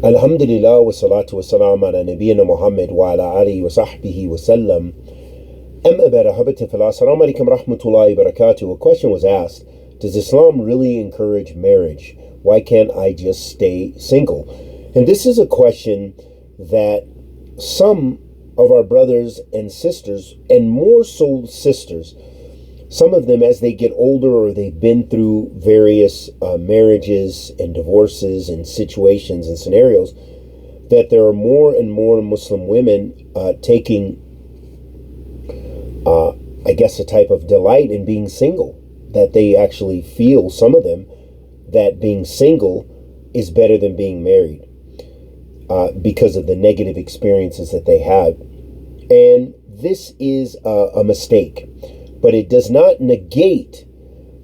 Alhamdulillah wa salatu wa salam ala nabiyyina Muhammad wa ala alihi wa sahbihi wa sallam. Amma ba'da, habati fillah. Assalamu alaikum rahmatullahi wa barakatuh. A question was asked, does Islam really encourage marriage? Why can't I just stay single? And this is a question that some of our brothers and sisters, and more so sisters, some of them as they get older or they've been through various marriages and divorces and situations and scenarios, that there are more and more Muslim women taking, I guess, a type of delight in being single, that they actually feel, some of them, that being single is better than being married because of the negative experiences that they have. And this is a mistake. But it does not negate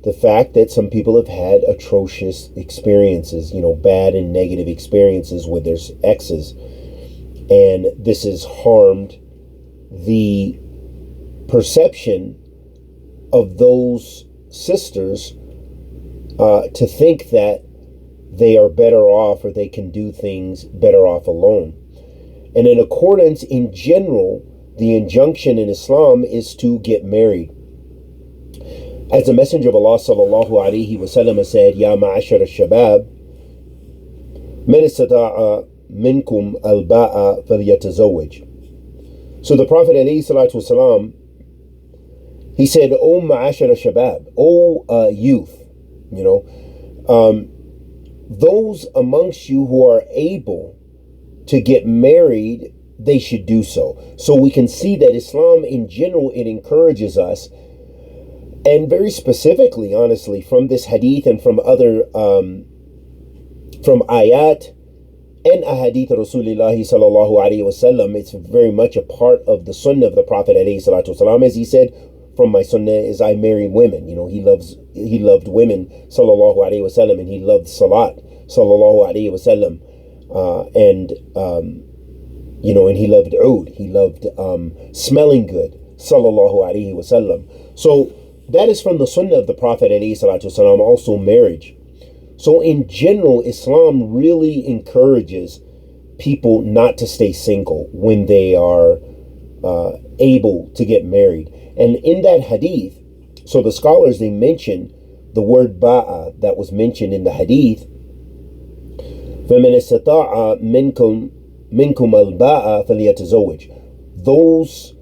the fact that some people have had atrocious experiences, bad and negative experiences with their exes. And this has harmed the perception of those sisters to think that they are better off or they can do things better off alone. And in accordance, in general, the injunction in Islam is to get married. As the Messenger of Allah sallallahu alaihi wasallam said, "Ya ma'ashar al-shabab, man istata'a minkum al-ba'a falyatazawwaj." So the Prophet alayhi salatu wasalam, he said, "O ma'ashar al-shabab, O youth, those amongst you who are able to get married, they should do so." So we can see that Islam in general, it encourages us. And very specifically, honestly, from this hadith and from other, from ayat and ahadith of Rasulullah sallallahu alayhi wasallam, it's very much a part of the sunnah of the Prophet alayhi salatu wasalam. As he said, from my sunnah is I marry women. He loved women sallallahu alayhi wasallam, and he loved salat sallallahu alayhi wasallam, and he loved oud. He loved smelling good sallallahu alayhi wasallam. So that is from the sunnah of the Prophet ﷺ, also marriage. So in general, Islam really encourages people not to stay single when they are able to get married. And in that hadith, so the scholars, they mention the word ba'a that was mentioned in the hadith. فَمَنِ اسْتَطَاعَ مِنْكُمْ الْبَاءَ فَلْيَتَزَوَّجْ. Those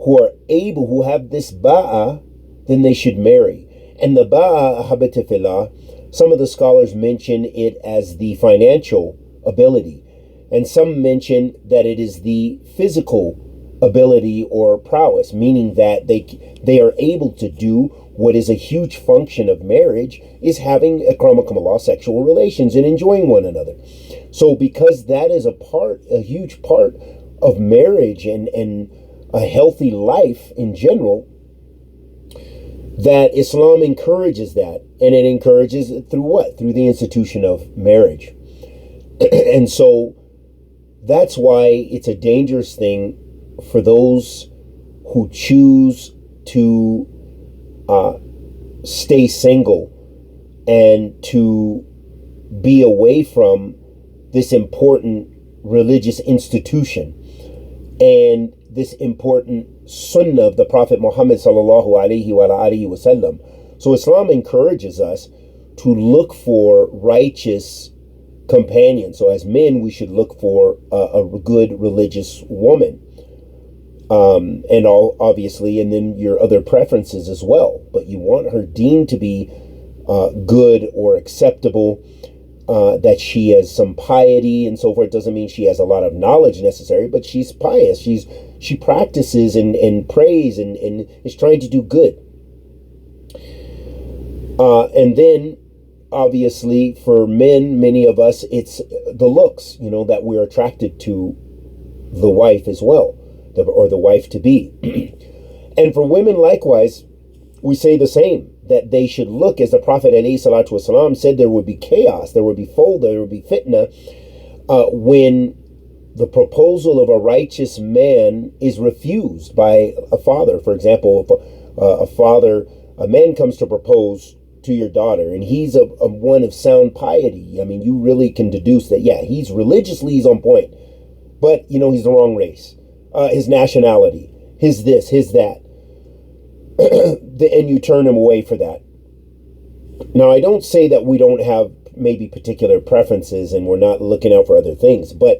who are able, who have this ba'a, then they should marry. And the ba'a, ahabati fillah, some of the scholars mention it as the financial ability, and some mention that it is the physical ability or prowess, meaning that they are able to do what is a huge function of marriage, is having, akramakumullah, sexual relations and enjoying one another. So because that is a huge part of marriage and a healthy life in general, that Islam encourages that, and it encourages it through what? Through the institution of marriage. And so that's why it's a dangerous thing for those who choose to stay single and to be away from this important religious institution and this important sunnah of the Prophet Muhammad sallallahu alaihi wasallam. So Islam encourages us to look for righteous companions. So as men, we should look for a good religious woman, and obviously, and then your other preferences as well. But you want her deemed to be good or acceptable, that she has some piety and so forth. It doesn't mean she has a lot of knowledge necessary, but she's pious. She practices and prays and is trying to do good. And then, obviously, for men, many of us, it's the looks, that we're attracted to the wife as well, or the wife to be. And for women, likewise, we say the same, that they should look, as the Prophet ﷺ said, there would be chaos, there would be fawda, there would be fitna, when the proposal of a righteous man is refused by a father. For example, if a man comes to propose to your daughter, and he's a one of sound piety, I mean, you really can deduce that, yeah, he's religiously, he's on point, but, he's the wrong race, his nationality, his this, his that, and you turn him away for that. Now, I don't say that we don't have maybe particular preferences and we're not looking out for other things, but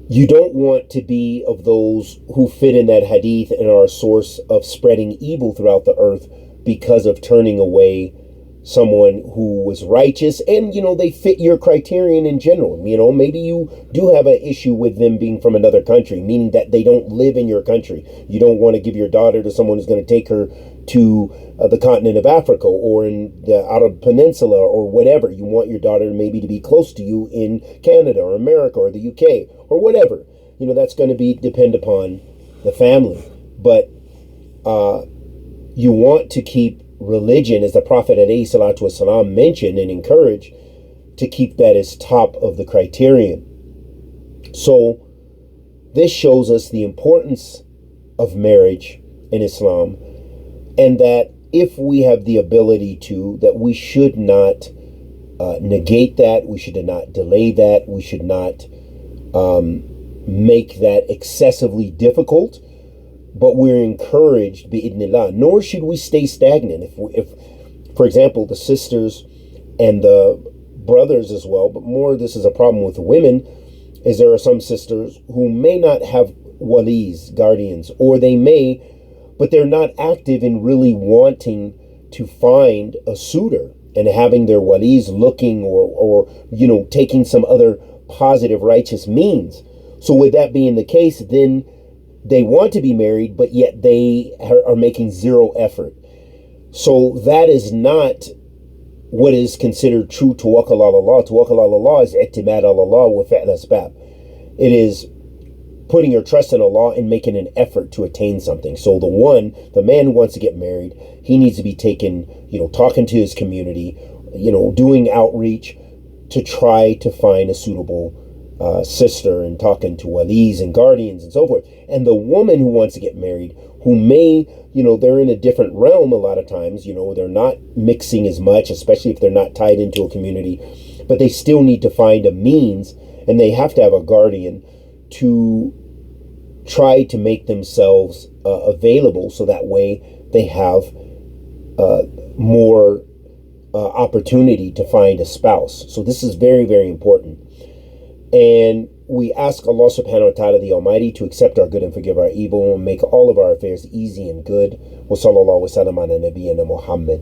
you don't want to be of those who fit in that hadith and are a source of spreading evil throughout the earth because of turning away someone who was righteous and, they fit your criterion in general. Maybe you do have an issue with them being from another country, meaning that they don't live in your country. You don't want to give your daughter to someone who's going to take her to the continent of Africa or in the Arab Peninsula or whatever. You want your daughter maybe to be close to you in Canada or America or the UK or whatever. That's going to depend upon the family. But you want to keep religion, as the Prophet ﷺ mentioned and encouraged, to keep that as top of the criterion. So this shows us the importance of marriage in Islam, and that if we have the ability to, that we should not negate that, we should not delay that, we should not make that excessively difficult, but we're encouraged, bi'idnillah, nor should we stay stagnant. If, for example, the sisters and the brothers as well, but more this is a problem with the women, is there are some sisters who may not have walis, guardians, or they may, but they're not active in really wanting to find a suitor and having their walis looking or taking some other positive, righteous means. So with that being the case, then they want to be married, but yet they are making zero effort. So that is not what is considered true tawakkul ala Allah. Tawakkul ala Allah is i'timad ala Allah wa fi'l asbab. It is putting your trust in Allah and making an effort to attain something. So the man who wants to get married, he needs to be taken, talking to his community, doing outreach to try to find a suitable sister and talking to walis and guardians and so forth. And the woman who wants to get married, who may, they're in a different realm a lot of times, they're not mixing as much, especially if they're not tied into a community, but they still need to find a means, and they have to have a guardian to try to make themselves available, so that way they have more opportunity to find a spouse. So this is very, very important. And we ask Allah subhanahu wa ta'ala, the Almighty, to accept our good and forgive our evil and make all of our affairs easy and good. Wa sallallahu wa sallam ala nabiyyina Muhammad.